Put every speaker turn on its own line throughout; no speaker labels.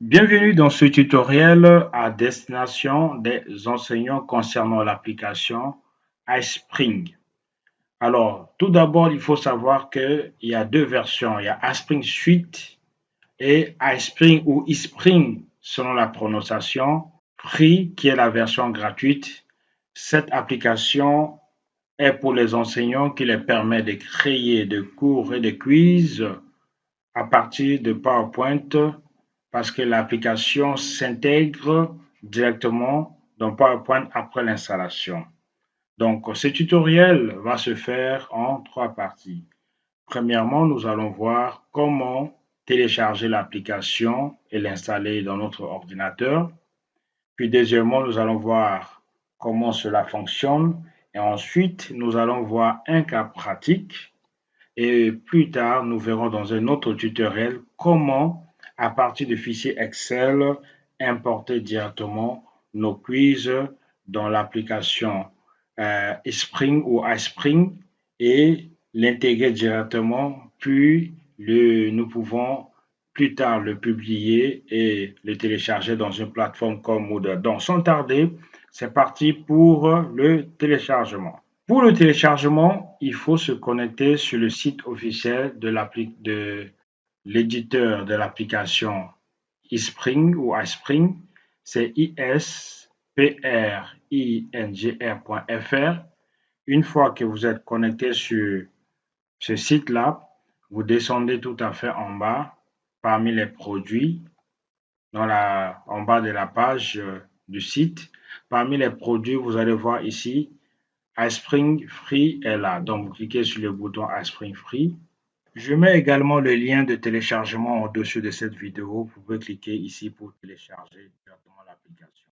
Bienvenue dans ce tutoriel à destination des enseignants concernant l'application iSpring. Alors, tout d'abord, il faut savoir qu'il y a deux versions. Il y a iSpring Suite et iSpring ou iSpring selon la prononciation. Free, qui est la version gratuite. Cette application est pour les enseignants qui les permet de créer des cours et des quiz à partir de PowerPoint parce que l'application s'intègre directement dans PowerPoint après l'installation. Donc, ce tutoriel va se faire en trois parties. Premièrement, nous allons voir comment télécharger l'application et l'installer dans notre ordinateur. Puis, deuxièmement, nous allons voir comment cela fonctionne. Et ensuite, nous allons voir un cas pratique. Et plus tard, nous verrons dans un autre tutoriel comment, à partir de fichiers Excel, importer directement nos quiz dans l'application Spring ou iSpring et l'intégrer directement, puis nous pouvons plus tard le publier et le télécharger dans une plateforme comme Moodle. Donc, sans tarder, c'est parti pour le téléchargement. Pour le téléchargement, il faut se connecter sur le site officiel de l'éditeur de l'application iSpring ou iSpring. C'est ispringr.fr. Une fois que vous êtes connecté sur ce site-là, vous descendez tout à fait en bas parmi les produits, en bas de la page du site. Parmi les produits, vous allez voir ici iSpring Free est là. Donc, vous cliquez sur le bouton iSpring Free. Je mets également le lien de téléchargement au-dessus de cette vidéo. Vous pouvez cliquer ici pour télécharger directement l'application.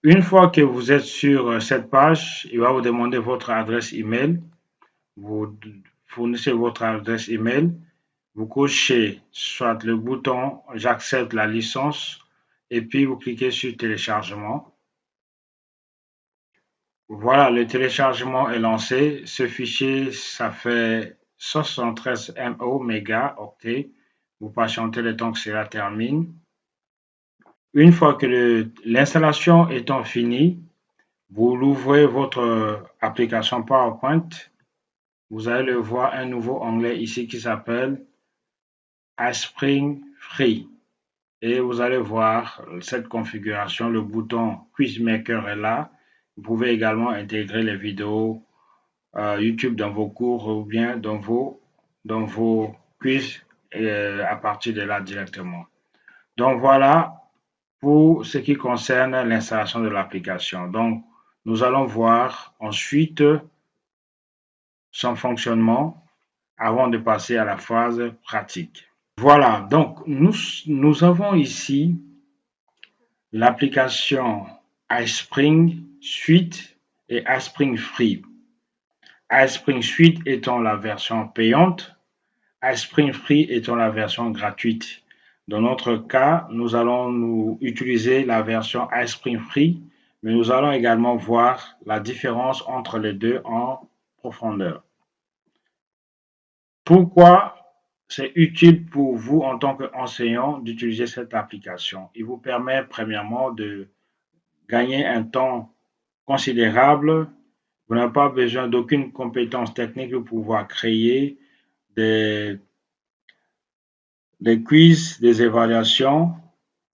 Une fois que vous êtes sur cette page, il va vous demander votre adresse email. Vous fournissez votre adresse email. Vous cochez soit le bouton j'accepte la licence et puis vous cliquez sur téléchargement. Voilà, le téléchargement est lancé. Ce fichier, ça fait 73 MO, mégas, octets. Vous patientez le temps que cela termine. Une fois que l'installation étant finie, vous ouvrez votre application PowerPoint. Vous allez le voir un nouveau onglet ici qui s'appelle iSpring Free. Et vous allez voir cette configuration. Le bouton QuizMaker est là. Vous pouvez également intégrer les vidéos YouTube dans vos cours ou bien dans vos quiz à partir de là directement. Donc voilà pour ce qui concerne l'installation de l'application. Donc nous allons voir ensuite son fonctionnement avant de passer à la phase pratique. Voilà, donc nous avons ici l'application iSpring Suite et iSpring Free. iSpring Suite étant la version payante, iSpring Free étant la version gratuite. Dans notre cas, nous allons utiliser la version iSpring Free, mais nous allons également voir la différence entre les deux en profondeur. Pourquoi c'est utile pour vous en tant qu'enseignant d'utiliser cette application? Il vous permet premièrement de gagner un temps considérable. Vous n'avez pas besoin d'aucune compétence technique pour pouvoir créer des, des quiz, des évaluations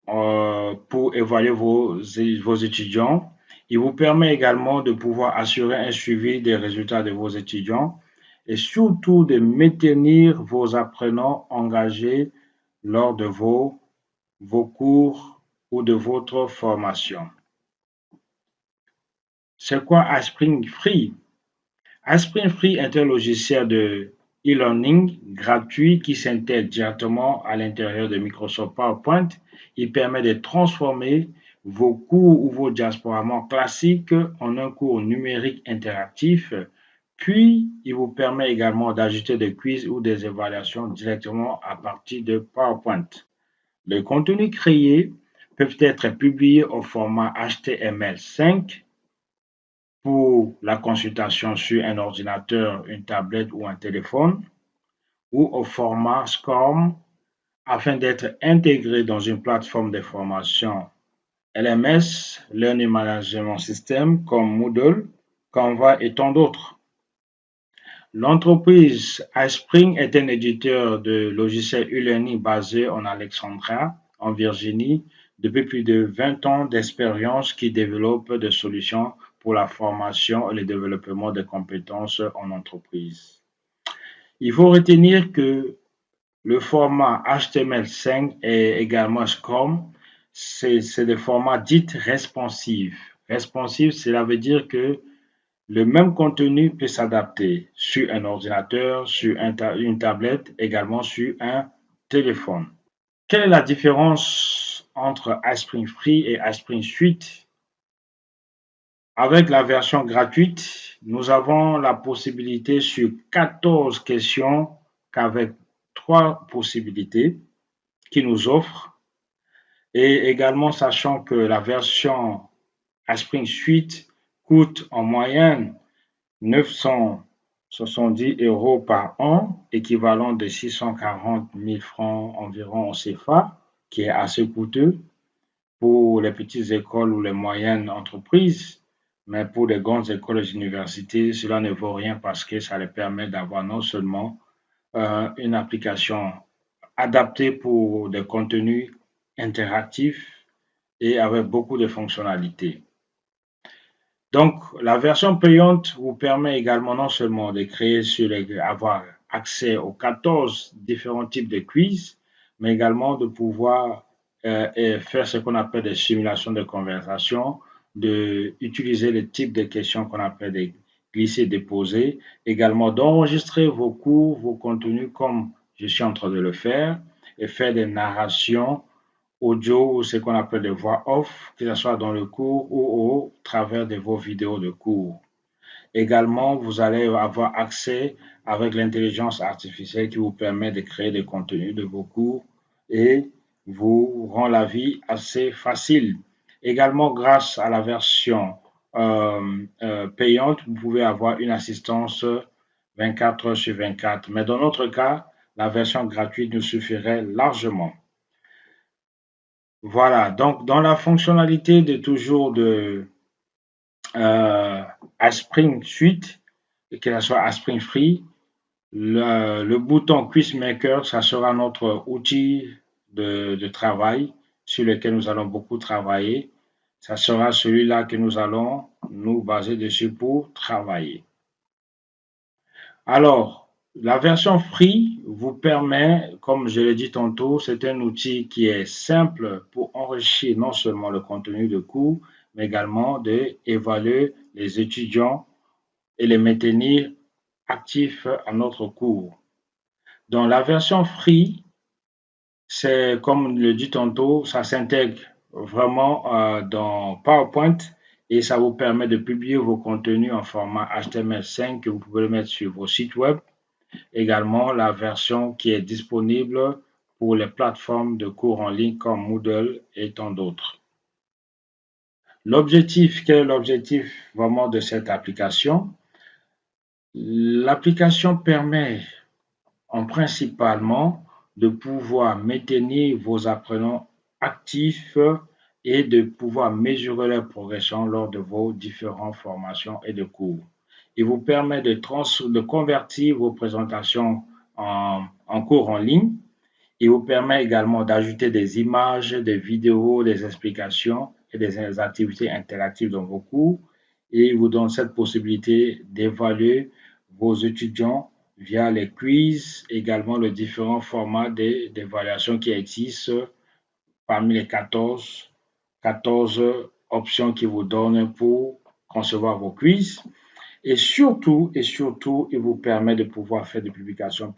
pour évaluer vos étudiants. Il vous permet également de pouvoir assurer un suivi des résultats de vos étudiants et surtout de maintenir vos apprenants engagés lors de vos cours ou de votre formation. C'est quoi iSpring Free? iSpring Free est un logiciel de e-learning gratuit qui s'intègre directement à l'intérieur de Microsoft PowerPoint. Il permet de transformer vos cours ou vos diaporamas classiques en un cours numérique interactif. Puis, il vous permet également d'ajouter des quiz ou des évaluations directement à partir de PowerPoint. Les contenus créés peuvent être publiés au format HTML5 pour la consultation sur un ordinateur, une tablette ou un téléphone, ou au format SCORM afin d'être intégré dans une plateforme de formation LMS, Learning Management System, comme Moodle, Canva et tant d'autres. L'entreprise iSpring est un éditeur de logiciels e-learning basé en Alexandria, en Virginie, depuis plus de 20 ans d'expérience qui développe des solutions pour la formation et le développement des compétences en entreprise. Il faut retenir que le format HTML5 et également Scrum, c'est des formats dits responsifs. Responsif, cela veut dire que le même contenu peut s'adapter sur un ordinateur, sur une tablette, également sur un téléphone. Quelle est la différence entre iSpring Free et iSpring Suite? Avec la version gratuite, nous avons la possibilité sur 14 questions qu'avec 3 possibilités qui nous offrent. Et également, sachant que la version iSpring Suite coûte en moyenne 970 € par an, équivalent de 640 000 francs environ en CFA, qui est assez coûteux pour les petites écoles ou les moyennes entreprises. Mais pour les grandes écoles et universités, cela ne vaut rien parce que ça les permet d'avoir non seulement une application adaptée pour des contenus interactifs et avec beaucoup de fonctionnalités. Donc, la version payante vous permet également non seulement de créer avoir accès aux 14 différents types de quiz, mais également de pouvoir faire ce qu'on appelle des simulations de conversation, d'utiliser le type de questions qu'on appelle des glisser-déposer, également d'enregistrer vos cours, vos contenus comme je suis en train de le faire, et faire des narrations audio ou ce qu'on appelle des voix off, que ce soit dans le cours ou au travers de vos vidéos de cours. Également, vous allez avoir accès avec l'intelligence artificielle qui vous permet de créer des contenus de vos cours et vous rend la vie assez facile. Également, grâce à la version payante, vous pouvez avoir une assistance 24 heures sur 24. Mais dans notre cas, la version gratuite nous suffirait largement. Voilà, donc dans la fonctionnalité de toujours de iSpring Suite, que ce soit iSpring Free, le bouton Quiz Maker, ça sera notre outil de travail sur lequel nous allons beaucoup travailler. Ça sera celui-là que nous allons nous baser dessus pour travailler. Alors, la version free vous permet, comme je l'ai dit tantôt, c'est un outil qui est simple pour enrichir non seulement le contenu de cours, mais également d'évaluer les étudiants et les maintenir actifs à notre cours. Dans la version free, c'est comme le dit tantôt, ça s'intègre vraiment dans PowerPoint et ça vous permet de publier vos contenus en format HTML5 que vous pouvez le mettre sur vos sites web. Également, la version qui est disponible pour les plateformes de cours en ligne comme Moodle et tant d'autres. L'objectif, quel est l'objectif vraiment de cette application? L'application permet principalement de pouvoir maintenir vos apprenants actifs et de pouvoir mesurer leur progression lors de vos différentes formations et de cours. Il vous permet de convertir vos présentations en cours en ligne. Il vous permet également d'ajouter des images, des vidéos, des explications et des activités interactives dans vos cours. Et il vous donne cette possibilité d'évaluer vos étudiants via les quiz, également les différents formats d'évaluation qui existent parmi les 14 options qui vous donnent pour concevoir vos quiz. Et surtout, il vous permet de pouvoir faire des publications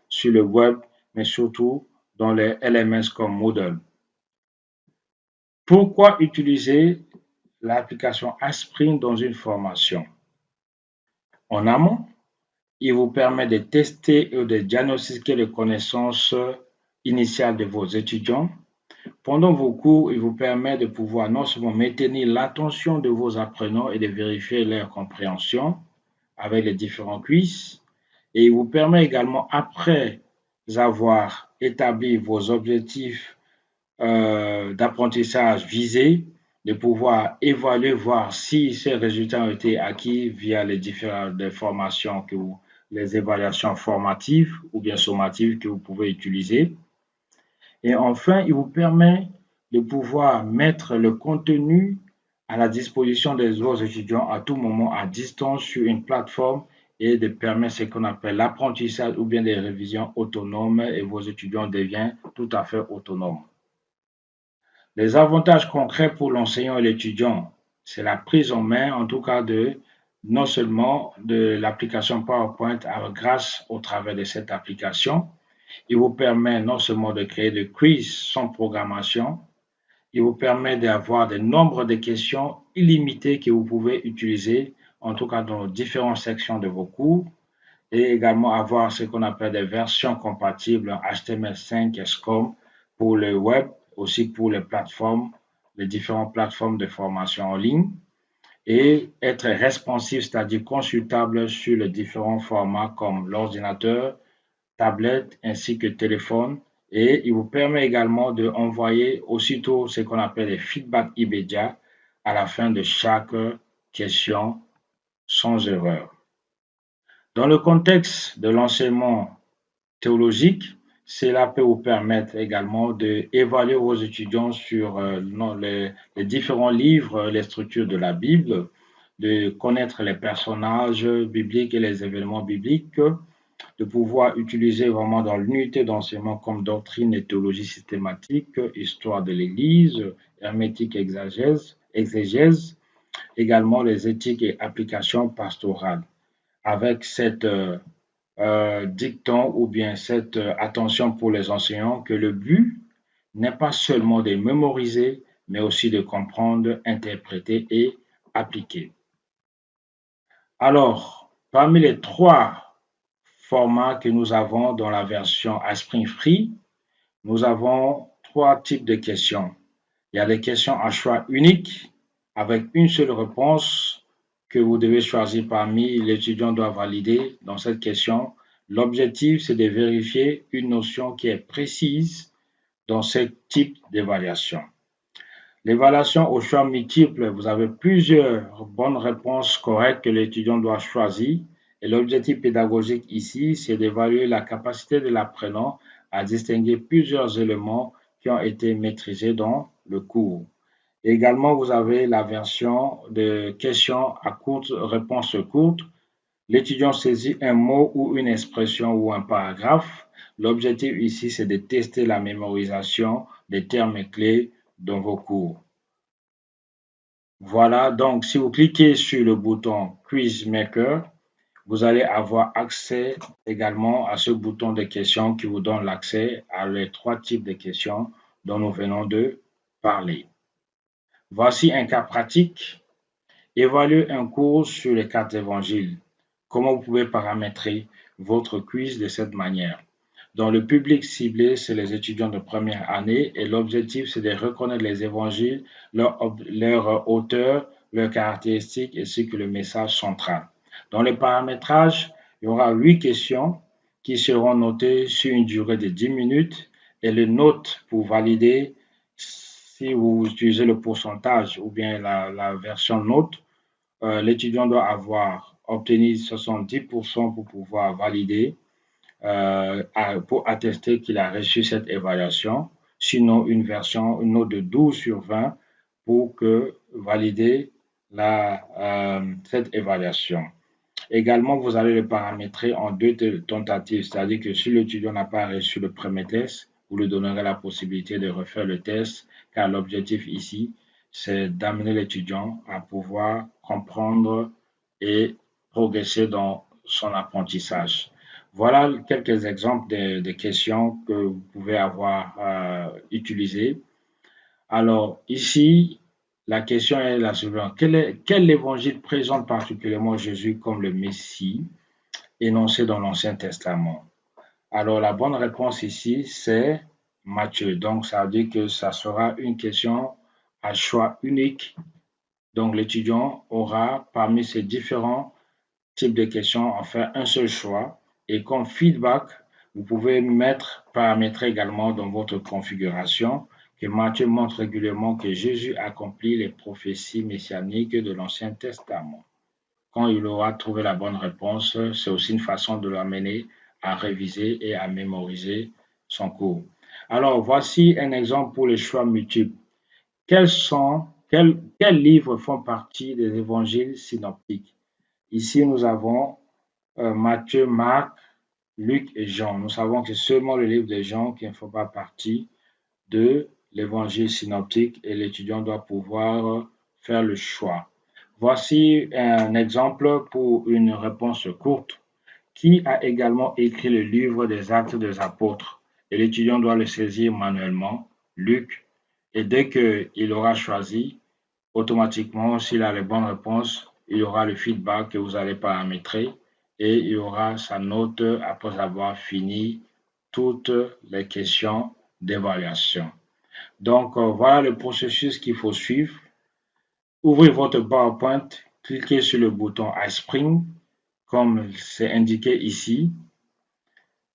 sur le web, mais surtout dans les LMS comme Moodle. Pourquoi utiliser l'application iSpring dans une formation? En amont, il vous permet de tester et de diagnostiquer les connaissances initiales de vos étudiants. Pendant vos cours, il vous permet de pouvoir non seulement maintenir l'attention de vos apprenants et de vérifier leur compréhension avec les différents quiz, et il vous permet également, après avoir établir vos objectifs d'apprentissage visés, de pouvoir évaluer, voir si ces résultats ont été acquis via les différentes formations les évaluations formatives ou bien sommatives que vous pouvez utiliser. Et enfin, il vous permet de pouvoir mettre le contenu à la disposition de vos étudiants à tout moment à distance sur une plateforme et de permettre ce qu'on appelle l'apprentissage ou bien des révisions autonomes et vos étudiants deviennent tout à fait autonomes. Les avantages concrets pour l'enseignant et l'étudiant, c'est la prise en main, en tout cas non seulement de l'application PowerPoint grâce au travers de cette application. Il vous permet non seulement de créer des quiz sans programmation, il vous permet d'avoir des nombres de questions illimités que vous pouvez utiliser, en tout cas dans différentes sections de vos cours, et également avoir ce qu'on appelle des versions compatibles HTML5 et SCORM pour le web, aussi pour les différentes plateformes de formation en ligne, et être responsive, c'est-à-dire consultable sur les différents formats comme l'ordinateur, tablette ainsi que téléphone. Et il vous permet également d'envoyer aussitôt ce qu'on appelle les feedbacks immédiats à la fin de chaque question sans erreur. Dans le contexte de l'enseignement théologique, cela peut vous permettre également d'évaluer vos étudiants sur les différents livres, les structures de la Bible, de connaître les personnages bibliques et les événements bibliques, de pouvoir utiliser vraiment dans l'unité d'enseignement comme doctrine et théologie systématique, histoire de l'Église, hermétique exégèse, également les éthiques et applications pastorales. Avec cette dicton ou bien cette attention pour les enseignants que le but n'est pas seulement de mémoriser, mais aussi de comprendre, interpréter et appliquer. Alors, parmi les 3 formats que nous avons dans la version Aspring Free, nous avons 3 types de questions. Il y a des questions à choix unique avec une seule réponse que vous devez choisir parmi, l'étudiant doit valider dans cette question. L'objectif, c'est de vérifier une notion qui est précise dans ce type d'évaluation. L'évaluation au choix multiple, vous avez plusieurs bonnes réponses correctes que l'étudiant doit choisir. Et l'objectif pédagogique ici, c'est d'évaluer la capacité de l'apprenant à distinguer plusieurs éléments qui ont été maîtrisés dans le cours. Également, vous avez la version de questions à réponse courte. L'étudiant saisit un mot ou une expression ou un paragraphe. L'objectif ici, c'est de tester la mémorisation des termes clés dans vos cours. Voilà, donc si vous cliquez sur le bouton Quiz Maker, vous allez avoir accès également à ce bouton de questions qui vous donne l'accès à les 3 types de questions dont nous venons de parler. Voici un cas pratique. Évaluez un cours sur les 4 évangiles. Comment vous pouvez paramétrer votre quiz de cette manière? Dans le public ciblé, c'est les étudiants de première année et l'objectif, c'est de reconnaître les évangiles, leur auteur, leurs caractéristiques ainsi que le message central. Dans le paramétrage, il y aura 8 questions qui seront notées sur une durée de 10 minutes et les notes pour valider si vous utilisez le pourcentage ou bien la version note, l'étudiant doit avoir obtenu 70% pour pouvoir valider, pour attester qu'il a reçu cette évaluation. Sinon, une note de 12 sur 20 pour valider cette évaluation. Également, vous allez le paramétrer en 2 tentatives, c'est-à-dire que si l'étudiant n'a pas reçu le premier test, vous lui donnerez la possibilité de refaire le test, car l'objectif ici, c'est d'amener l'étudiant à pouvoir comprendre et progresser dans son apprentissage. Voilà quelques exemples de questions que vous pouvez avoir utilisées. Alors ici, la question est la suivante. Quel évangile présente particulièrement Jésus comme le Messie énoncé dans l'Ancien Testament? Alors la bonne réponse ici, c'est Matthieu. Donc ça veut dire que ça sera une question à choix unique. Donc l'étudiant aura parmi ces différents types de questions en faire un seul choix et comme feedback, Vous pouvez paramétrer également dans votre configuration que Matthieu montre régulièrement que Jésus accomplit les prophéties messianiques de l'Ancien Testament. Quand il aura trouvé la bonne réponse, c'est aussi une façon de l'amener à réviser et à mémoriser son cours. Alors, voici un exemple pour les choix multiples. Quels livres font partie des évangiles synoptiques? Ici, nous avons Matthieu, Marc, Luc et Jean. Nous savons que c'est seulement le livre de Jean qui ne fait pas partie de l'évangile synoptique et l'étudiant doit pouvoir faire le choix. Voici un exemple pour une réponse courte. Qui a également écrit le livre des Actes des Apôtres? Et l'étudiant doit le saisir manuellement. Luc. Et dès qu'il aura choisi, automatiquement, s'il a les bonnes réponses, il y aura le feedback que vous allez paramétrer et il y aura sa note après avoir fini toutes les questions d'évaluation. Donc, voilà le processus qu'il faut suivre. Ouvrez votre PowerPoint, cliquez sur le bouton iSpring, comme c'est indiqué ici,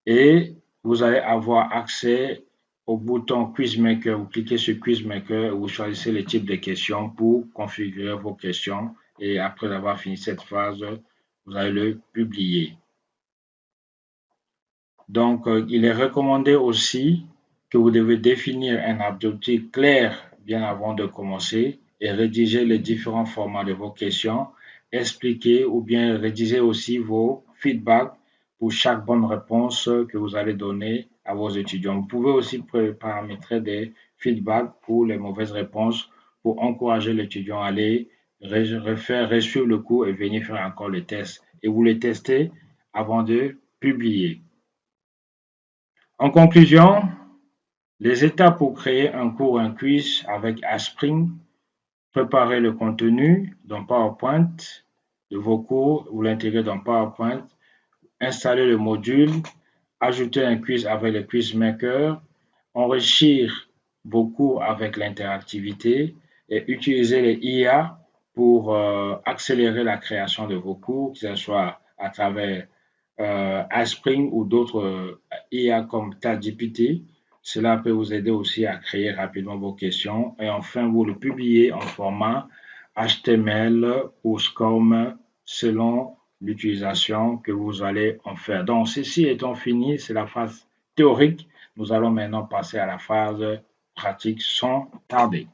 et vous allez avoir accès au bouton QuizMaker. Vous cliquez sur QuizMaker et vous choisissez le type de questions pour configurer vos questions. Et après avoir fini cette phase, vous allez le publier. Donc, il est recommandé aussi que vous devez définir un objectif clair bien avant de commencer et rédiger les différents formats de vos questions, expliquer ou bien rédiger aussi vos feedbacks pour chaque bonne réponse que vous allez donner à vos étudiants. Vous pouvez aussi paramétrer des feedbacks pour les mauvaises réponses pour encourager l'étudiant à aller resuivre le cours et venir faire encore le test. Et vous les testez avant de publier. En conclusion, les étapes pour créer un cours ou un quiz avec iSpring: préparer le contenu dans PowerPoint de vos cours, vous l'intégrez dans PowerPoint, installer le module, ajouter un quiz avec le QuizMaker, enrichir vos cours avec l'interactivité et utiliser les IA pour accélérer la création de vos cours, que ce soit à travers iSpring ou d'autres IA comme ChatGPT. Cela peut vous aider aussi à créer rapidement vos questions et enfin vous le publiez en format HTML ou SCORM selon l'utilisation que vous allez en faire. Donc, ceci étant fini, c'est la phase théorique. Nous allons maintenant passer à la phase pratique sans tarder.